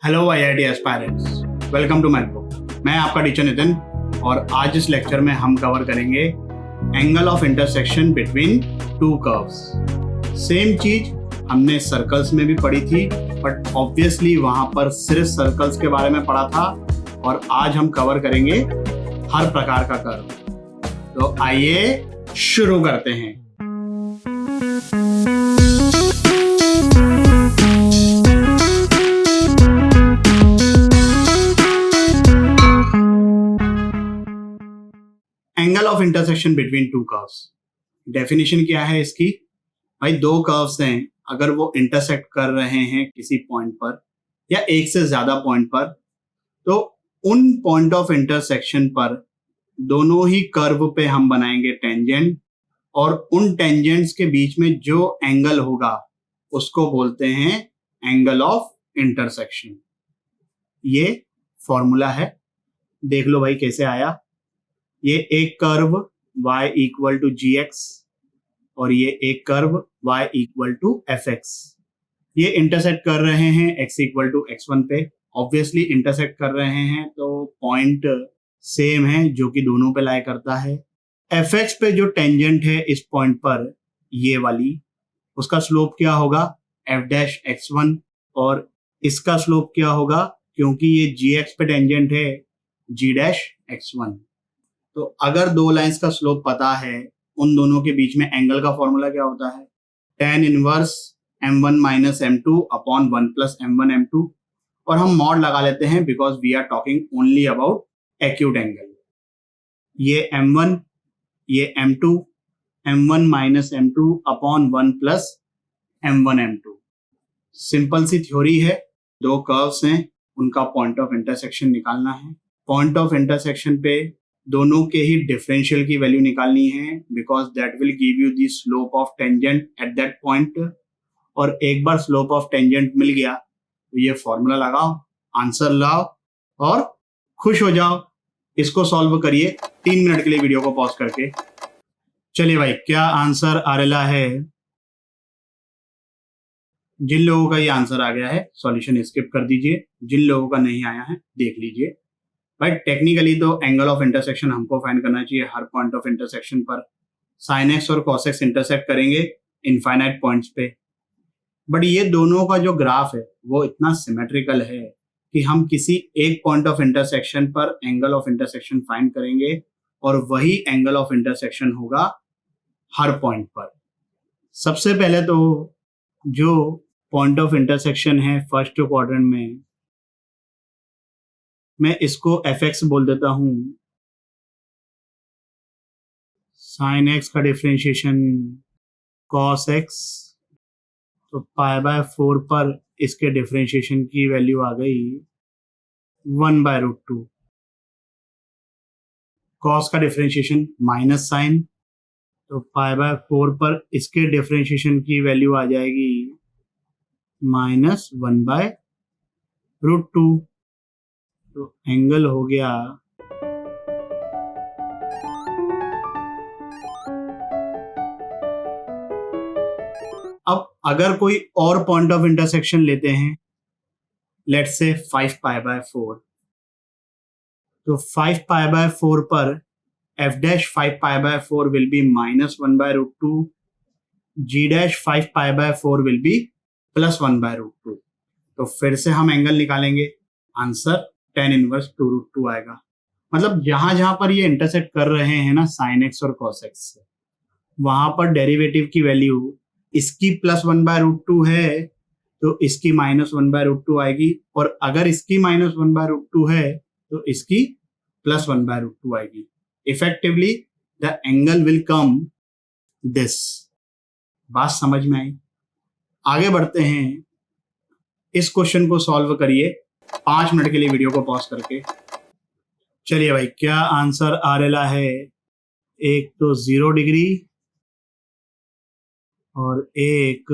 Hello IIT aspirants, welcome to Mathbo. मैं आपका teacher Nitin और आज इस लेक्चर में हम कवर करेंगे angle of intersection between two curves. Same चीज हमने सर्कल्स में भी पढ़ी थी, बट ऑब्वियसली वहां पर सिर्फ सर्कल्स के बारे में पढ़ा था और आज हम कवर करेंगे हर प्रकार का कर्व। तो आइए शुरू करते हैं। Angle of intersection between two curves, definition क्या है इसकी? भाई दो कर्व्स हैं, अगर वो इंटरसेक्ट कर रहे हैं किसी पॉइंट पर या एक से ज्यादा पॉइंट पर, तो उन पॉइंट ऑफ इंटरसेक्शन पर दोनों ही कर्व पे हम बनाएंगे टेंजेंट और उन टेंजेंट्स के बीच में जो एंगल होगा उसको बोलते हैं एंगल ऑफ इंटरसेक्शन। ये फॉर्मूला है, देख लो भाई कैसे आया। ये एक curve y equal to G X और ये एक curve y equal to F X, ये इंटरसेक्ट कर रहे हैं x इक्वल टू x1 पे। ऑब्वियसली इंटरसेक्ट कर रहे हैं तो पॉइंट सेम है जो कि दोनों पे लाई करता है। एफ एक्स पे जो टेंजेंट है इस पॉइंट पर, ये वाली, उसका स्लोप क्या होगा? एफ डैश x1 और इसका स्लोप क्या होगा? क्योंकि ये जी एक्स पे टेंजेंट है, जी डैश x1। तो अगर दो लाइंस का स्लोप पता है, उन दोनों के बीच में एंगल का फॉर्मूला क्या होता है? tan inverse m1 minus m2 upon 1 plus m1 m2, और हम मॉड लगा लेते हैं because we are talking only about acute angle. ये m1, ये m2, m1 minus m2 upon 1 plus m1 m2। Simple सी थ्योरी है, दो कर्व्स हैं, उनका पॉइंट ऑफ इंटरसेक्शन निकालना है। पॉइंट ऑफ इंटरसेक्शन पे दोनों के ही डिफरेंशियल की वैल्यू निकालनी है because that will give you the slope of tangent at that point. और एक बार स्लोप ऑफ टेंजेंट मिल गया तो ये फॉर्मूला लगाओ, आंसर लाओ और खुश हो जाओ। इसको सॉल्व करिए 3 मिनट के लिए वीडियो को पॉज करके। चलिए भाई, क्या आंसर आ रहा है? जिन लोगों का ये आंसर आ गया है सॉल्यूशन स्किप कर दीजिए, जिन लोगों का नहीं आया है देख लीजिए। बट टेक्निकली तो एंगल ऑफ इंटरसेक्शन हमको फाइंड करना चाहिए हर पॉइंट ऑफ इंटरसेक्शन पर। साइन एक्स और कॉस एक्स इंटरसेक्ट करेंगे इनफाइनाइट पॉइंट्स पे, बट ये दोनों का जो ग्राफ है वो इतना सिमेट्रिकल है कि हम किसी एक पॉइंट ऑफ इंटरसेक्शन पर एंगल ऑफ इंटरसेक्शन फाइंड करेंगे और वही एंगल ऑफ इंटरसेक्शन होगा हर पॉइंट पर। सबसे पहले तो जो पॉइंट ऑफ इंटरसेक्शन है फर्स्ट क्वाड्रेंट में, मैं इसको एफ एक्स बोल देता हूं। साइन एक्स का डिफरेंशिएशन कॉस एक्स, तो पाई बाय 4 पर इसके डिफरेंशिएशन की वैल्यू आ गई 1/√2। कॉस का डिफरेंशिएशन माइनस साइन, तो पाई बाय 4 पर इसके डिफरेंशिएशन की वैल्यू आ जाएगी -1/√2। तो एंगल हो गया अब अगर कोई और पॉइंट ऑफ इंटरसेक्शन लेते हैं, लेट्स से 5π/4, तो 5π/4 पर f dash 5π/4 will be -1/√2, g dash 5π/4 will be +1/√2। तो फिर से हम एंगल निकालेंगे, आंसर tan इनवर्स 2√2 आएगा। मतलब जहां जहां पर ये इंटरसेक्ट कर रहे हैं ना साइन एक्स और कॉस एक्स से, वहां पर डेरिवेटिव की वैल्यू इसकी +1/√2 है तो इसकी -1/√2 आएगी, और अगर इसकी -1/√2 है तो इसकी +1/√2 आएगी। Effectively the angle will come this. बात समझ में आई? आगे बढ़ते हैं, इस क्वेश्चन को सॉल्व करिए 5 मिनट के लिए वीडियो को पॉज करके। चलिए भाई, क्या आंसर आ रहा है? एक तो 0 डिग्री और एक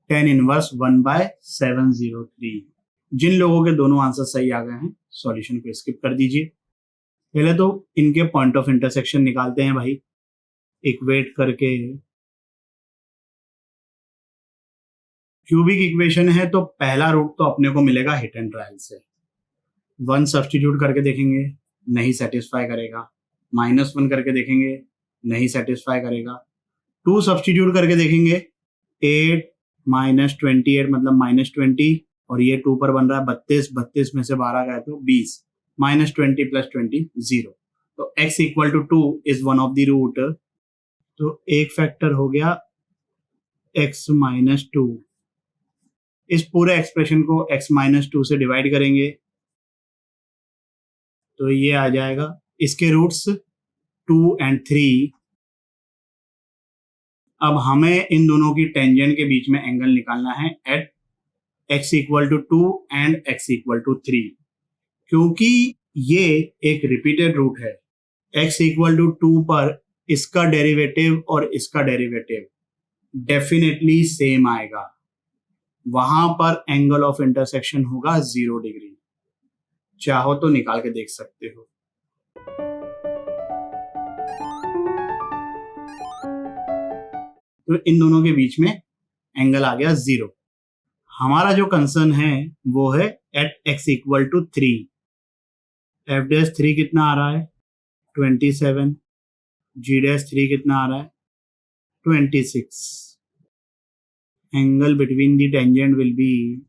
tan इनवर्स 1/703। जिन लोगों के दोनों आंसर सही आ गए हैं सॉल्यूशन को स्किप कर दीजिए। पहले तो इनके पॉइंट ऑफ इंटरसेक्शन निकालते हैं भाई, इक्वेट करके। क्यूबिक इक्वेशन है तो पहला रूट तो अपने को मिलेगा हिट एंड ट्रायल से। 1 सब्स्टिट्यूट करके देखेंगे, नहीं सेटिस्फाई करेगा। -1 करके देखेंगे, नहीं सेटिस्फाई करेगा। 2 सब्स्टिट्यूट करके देखेंगे, 8 माइनस 28 मतलब -20, और ये 2 पर बन रहा है 32, 32 में से 12 गए तो 20, -20 + 20 0। तो x = 2 is one of the root. तो एक फैक्टर हो गया x - 2। इस पूरे एक्सप्रेशन को x - 2 से डिवाइड करेंगे तो ये आ जाएगा, इसके रूट्स 2 और 3। अब हमें इन दोनों की टेंजेंट के बीच में एंगल निकालना है एट x = 2 एंड x = 3। क्योंकि ये एक रिपीटेड रूट है, x = 2 पर इसका डेरिवेटिव और इसका डेरिवेटिव डेफिनेटली सेम आएगा। वहां पर एंगल ऑफ इंटरसेक्शन होगा 0 डिग्री। चाहो तो निकाल के देख सकते हो। तो इन दोनों के बीच में एंगल आ गया 0। हमारा जो कंसर्न है वो है एट x = 3। f'3 कितना आ रहा है 27, g'3 कितना आ रहा है 26। Angle between the tangent will be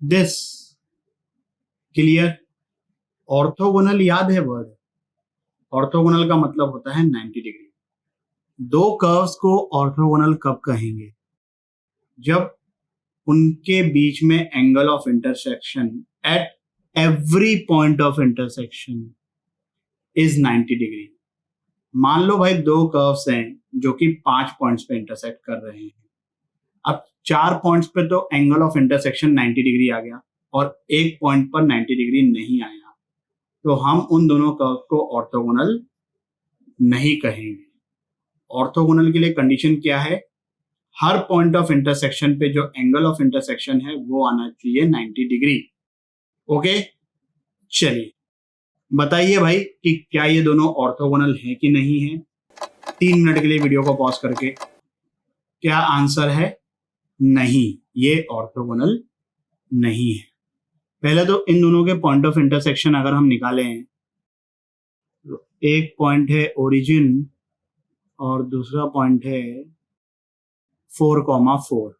this. Clear? Orthogonal याद है वर्ड? ऑर्थोगोनल का मतलब होता है 90 डिग्री। दो कर्व्स को ऑर्थोगोनल कब कहेंगे? जब उनके बीच में angle of intersection at every point of intersection is 90 degree. मान लो भाई दो कर्व्स हैं जो कि 5 पॉइंट्स पे इंटरसेक्ट कर रहे हैं। अब 4 पॉइंट्स पे तो एंगल ऑफ इंटरसेक्शन 90 डिग्री आ गया और एक पॉइंट पर 90 डिग्री नहीं आया, तो हम उन दोनों कर्व को ऑर्थोगोनल नहीं कहेंगे। ऑर्थोगोनल के लिए कंडीशन क्या है? हर पॉइंट ऑफ इंटरसेक्शन पे जो एंगल ऑफ इंटरसेक्शन है वो आना चाहिए 90 डिग्री। ओके, चलिए बताइए भाई कि क्या ये दोनों ऑर्थोगोनल हैं कि नहीं है। 3 मिनट के लिए वीडियो को पॉज करके। क्या आंसर है? नहीं, ये ऑर्थोगोनल नहीं है। पहले तो इन दोनों के पॉइंट ऑफ इंटरसेक्शन अगर हम निकालें तो एक पॉइंट है ओरिजिन और दूसरा पॉइंट है 4,4।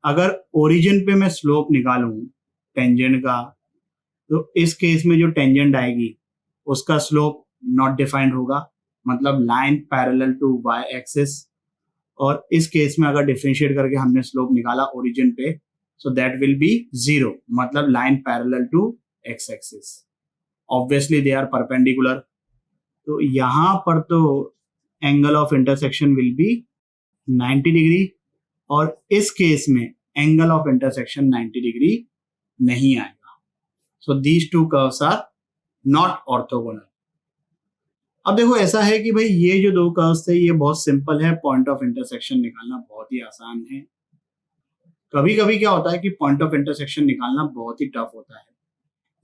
अगर ओरिजिन पे मैं स्लोप निकालूं टेंजेंट का, तो इस केस में जो टेंजेंट आएगी उसका स्लोप नॉट डिफाइंड होगा, मतलब line parallel to Y axis. और इस केस में अगर डिफरेंशिएट करके हमने स्लोप निकाला ओरिजिन पे, सो दैट विल बी 0, मतलब line parallel to X axis. Obviously they are perpendicular, तो यहां पर तो angle of intersection will be 90 degree और इस केस में एंगल ऑफ इंटरसेक्शन 90 डिग्री नहीं आएगा। So these two curves are not orthogonal. अब देखो ऐसा है कि भाई ये जो दो कर्व्स थे ये बहुत सिंपल है, पॉइंट ऑफ इंटरसेक्शन निकालना बहुत ही आसान है। कभी कभी क्या होता है कि पॉइंट ऑफ इंटरसेक्शन निकालना बहुत ही टफ होता है,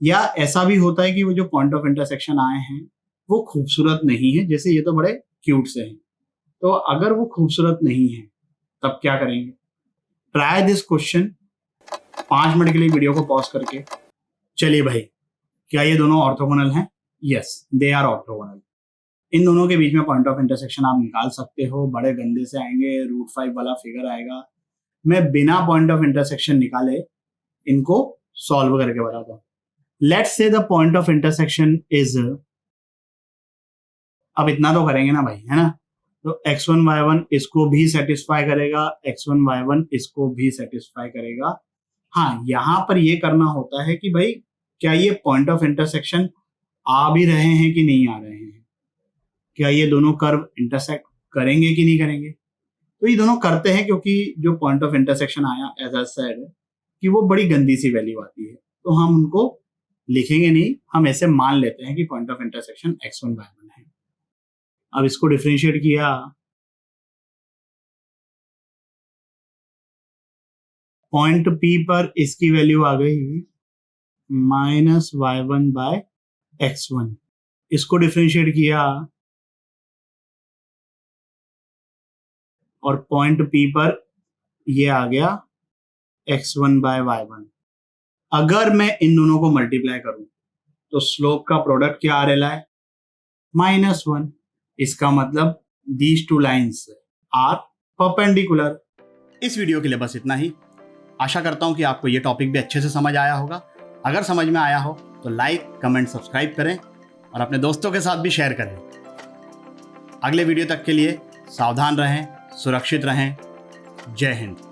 या ऐसा भी होता है कि वो जो पॉइंट ऑफ इंटरसेक्शन आए हैं वो खूबसूरत नहीं है, जैसे ये तो बड़े क्यूट से हैं। तो अगर वो खूबसूरत नहीं है तब क्या करेंगे? ट्राई दिस क्वेश्चन 5 मिनट के लिए वीडियो को पॉज करके। चलिए भाई, क्या ये दोनों ऑर्थोगोनल हैं? Yes, they are orthogonal. इन दोनों के बीच में पॉइंट ऑफ इंटरसेक्शन आप निकाल सकते हो, बड़े गंदे से आएंगे, √5 वाला फिगर आएगा। मैं बिना पॉइंट ऑफ इंटरसेक्शन निकाले इनको सॉल्व करके बताता हूँ। Let's say the point of intersection is, अब इतना तो करेंगे ना भाई, है ना? तो x1 y1 इसको भी सेटिस्फाई करेगा, x1 y1 इसको भी सेटिस्फाई करेगा। हाँ, यहां पर ये करना होता है कि भाई क्या ये पॉइंट ऑफ इंटरसेक्शन आ भी रहे हैं कि नहीं आ रहे हैं, क्या ये दोनों कर्व इंटरसेक्ट करेंगे कि नहीं करेंगे। तो ये दोनों करते हैं, क्योंकि जो पॉइंट ऑफ इंटरसेक्शन आया एज आई सेड कि वो बड़ी गंदी सी वैल्यू आती है, तो हम उनको लिखेंगे नहीं, हम ऐसे मान लेते हैं कि point of intersection x1 y1 है। अब इसको डिफरेंशिएट किया, पॉइंट P पर इसकी वैल्यू आ गई -y1/x1। इसको डिफरेंशिएट किया और पॉइंट P पर ये आ गया x1 बाय y1। अगर मैं इन दोनों को मल्टीप्लाई करूं तो स्लोप का प्रोडक्ट क्या आ रहा है, -1। इसका मतलब these two lines are perpendicular. इस वीडियो के लिए बस इतना ही। आशा करता हूं कि आपको ये टॉपिक भी अच्छे से समझ आया होगा। अगर समझ में आया हो तो लाइक, कमेंट, सब्सक्राइब करें और अपने दोस्तों के साथ भी शेयर करें। अगले वीडियो तक के लिए सावधान रहें, सुरक्षित रहें। जय हिंद।